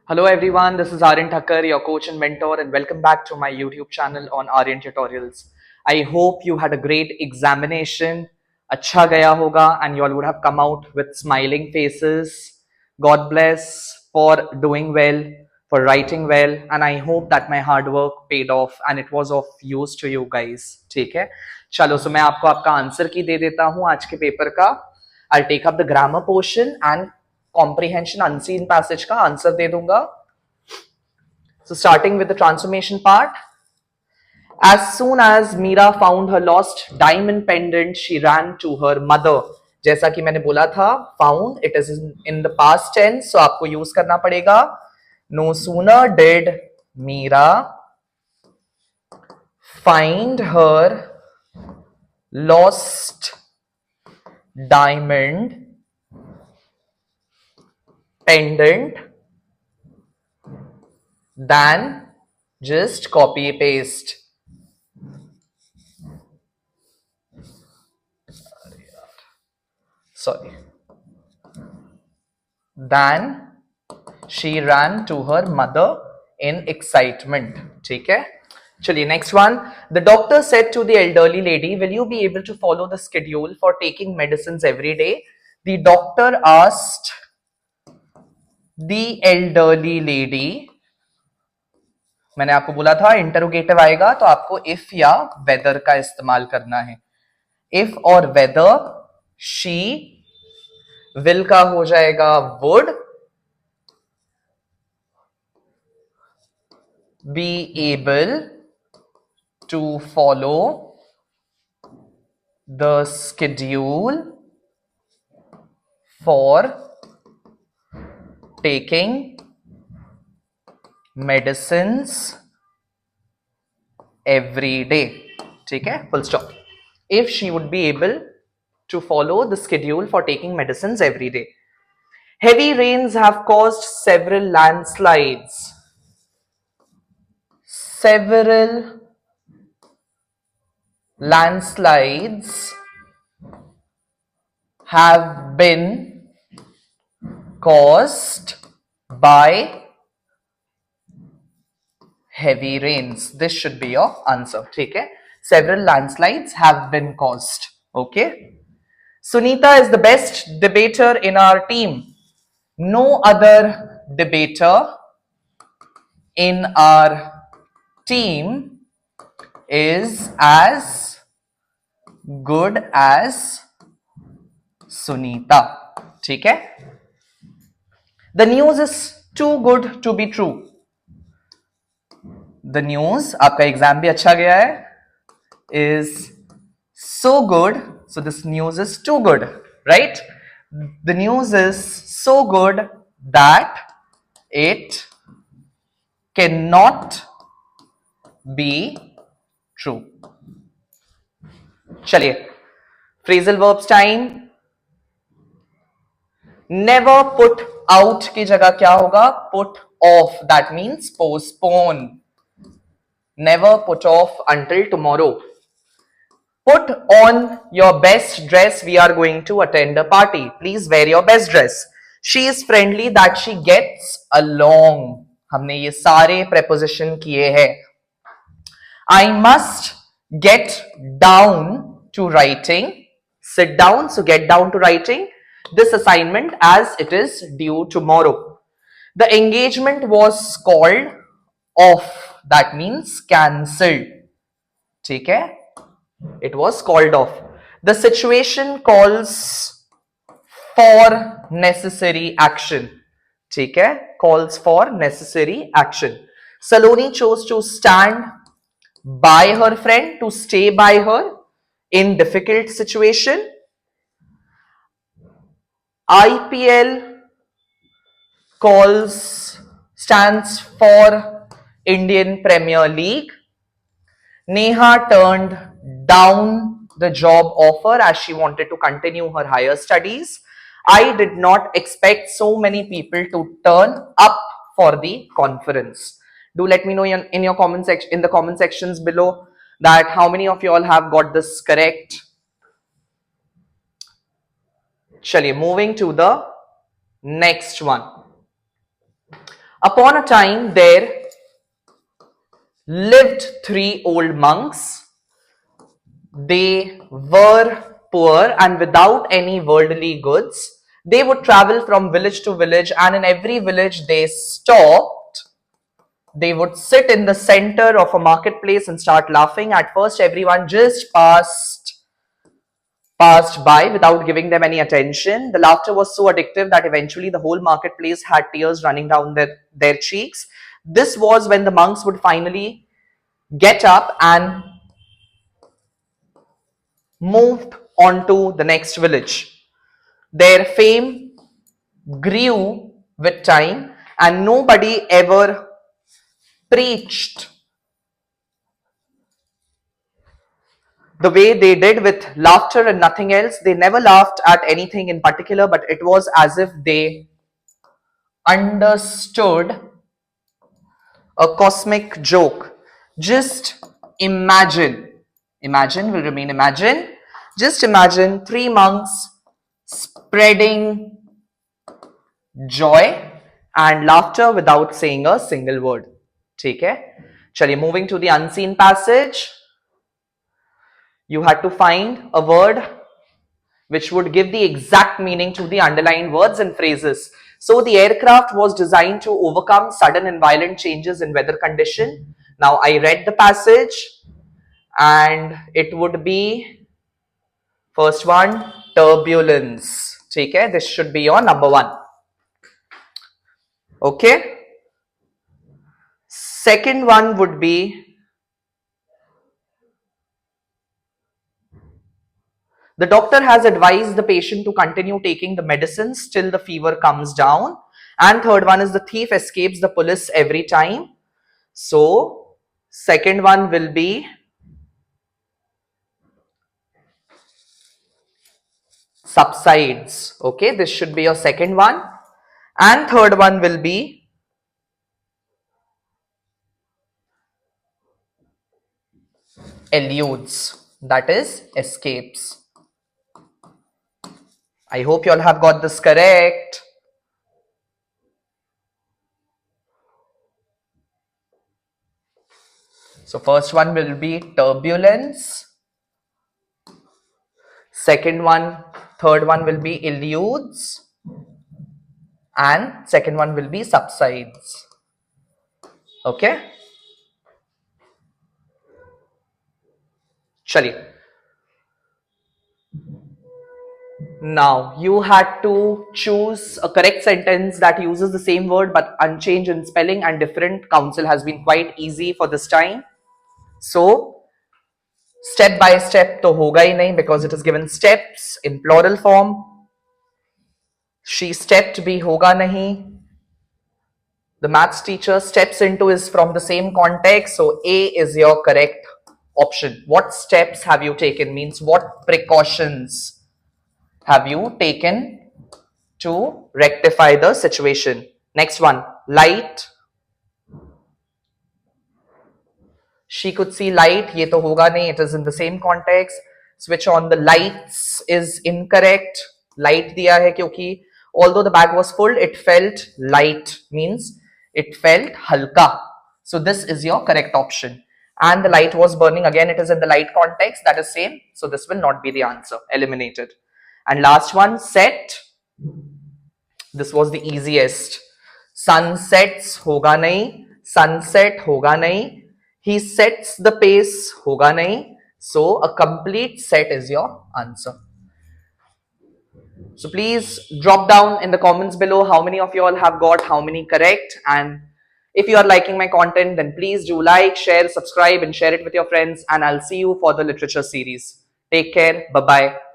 Hello everyone, this is Aryan Thacker, your coach and mentor, and welcome back to my YouTube channel on Aryan Tutorials. I hope you had a great examination. Acha gaya hoga, and you all would have come out with smiling faces. God bless for doing well, for writing well, and I hope that my hard work paid off and it was of use to you guys. ठीक है? चलो, so मैं आपको आपका answer की दे देता हूँ आज के पेपर का. I'll take up the grammar portion and comprehension unseen passage का आंसर दे दूंगा. So starting with the transformation part. As soon as Meera found her lost diamond pendant, she ran to her mother. जैसा कि मैंने बोला था, found, it is in the past tense, so आपको use करना पड़ेगा. No sooner did Meera find her lost diamond pendant than just copy paste. Sorry. Then she ran to her mother in excitement. ठीक है? चलिए next one. The doctor said to the elderly lady, "Will you be able to follow the schedule for taking medicines every day?" The doctor asked the elderly lady. मैंने आपको बोला था interrogative आएगा तो आपको if या whether का इस्तेमाल करना है. If और whether, she, will का हो जाएगा would, be able to follow the schedule for taking medicines every day. ठीक है? Full stop. If she would be able to follow the schedule for taking medicines every day. Heavy rains have caused several landslides. Several landslides have been caused by heavy rains. This should be your answer. ठीक है? Several landslides have been caused. Okay? Sunita is the best debater in our team. No other debater in our team is as good as Sunita. ठीक है? The news is too good to be true. The news, आपका exam भी अच्छा गया है, is so good. So this news is too good, right? The news is so good that it cannot be true. चलिए, phrasal verbs time. Never put out की जगह क्या होगा? Put off. That means postpone. Never put off until tomorrow. Put on your best dress. We are going to attend a party. Please wear your best dress. She is friendly that she gets along. हमने ये सारे preposition किए हैं. I must get down to writing. Sit down, so get down to writing this assignment as it is due tomorrow. The engagement was called off. That means cancelled. ठीक है? It was called off. The situation calls for necessary action. ठीक है? Calls for necessary action. Saloni chose to stand by her friend, to stay by her in difficult situation. IPL stands for Indian Premier League. Neha turned down the job offer as she wanted to continue her higher studies. I did not expect so many people to turn up for the conference. Do let me know in your comment section, in the comment sections below, that how many of you all have got this correct. Chaliye, moving to the next one. Upon a time there lived three old monks. They were poor and without any worldly goods. They would travel from village to village, and in every village they stopped. They would sit in the center of a marketplace and start laughing. At first, everyone just passed by without giving them any attention. The laughter was so addictive that eventually the whole marketplace had tears running down their cheeks. This was when the monks would finally get up and moved on to the next village. Their fame grew with time, and nobody ever preached the way they did with laughter and nothing else. They never laughed at anything in particular, but it was as if they understood a cosmic joke. Just imagine will remain imagine. Just imagine three monks spreading joy and laughter without saying a single word. ठीक है? चलिए, moving to the unseen passage. You had to find a word which would give the exact meaning to the underlined words and phrases. So the aircraft was designed to overcome sudden and violent changes in weather condition. Now I read the passage and it would be first one, turbulence. Okay, this should be your number one. Okay. Second one would be the doctor has advised the patient to continue taking the medicines till the fever comes down. And third one is the thief escapes the police every time. So second one will be subsides. Okay, this should be your second one. And third one will be eludes, that is escapes. I hope you all have got this correct. So first one will be turbulence. Second one, third one will be eludes. And second one will be subsides. Okay. Chaliye. Now you had to choose a correct sentence that uses the same word but unchanged in spelling and different. Counsel has been quite easy for this time. So step by step to hoga hi nahi because it is given steps in plural form. She stepped bhi hoga nahi. The maths teacher steps into is from the same context. So A is your correct option. What steps have you taken means what precautions have you taken to rectify the situation. Next one, light. She could see light. Ye to hoga nahi. It is in the same context. Switch on the lights is incorrect. Light diya hai kyunki although the bag was full, it felt light means it felt halka. So this is your correct option. And the light was burning. Again, it is in the light context. That is same. So this will not be the answer. Eliminated. And last one, set. This was the easiest. Sunsets hoga nahi. Sunset hoga nahi. He sets the pace hoga nahi. So a complete set is your answer. So please drop down in the comments below how many of you all have got how many correct. And if you are liking my content, then please do like, share, subscribe and share it with your friends. And I'll see you for the literature series. Take care. Bye-bye.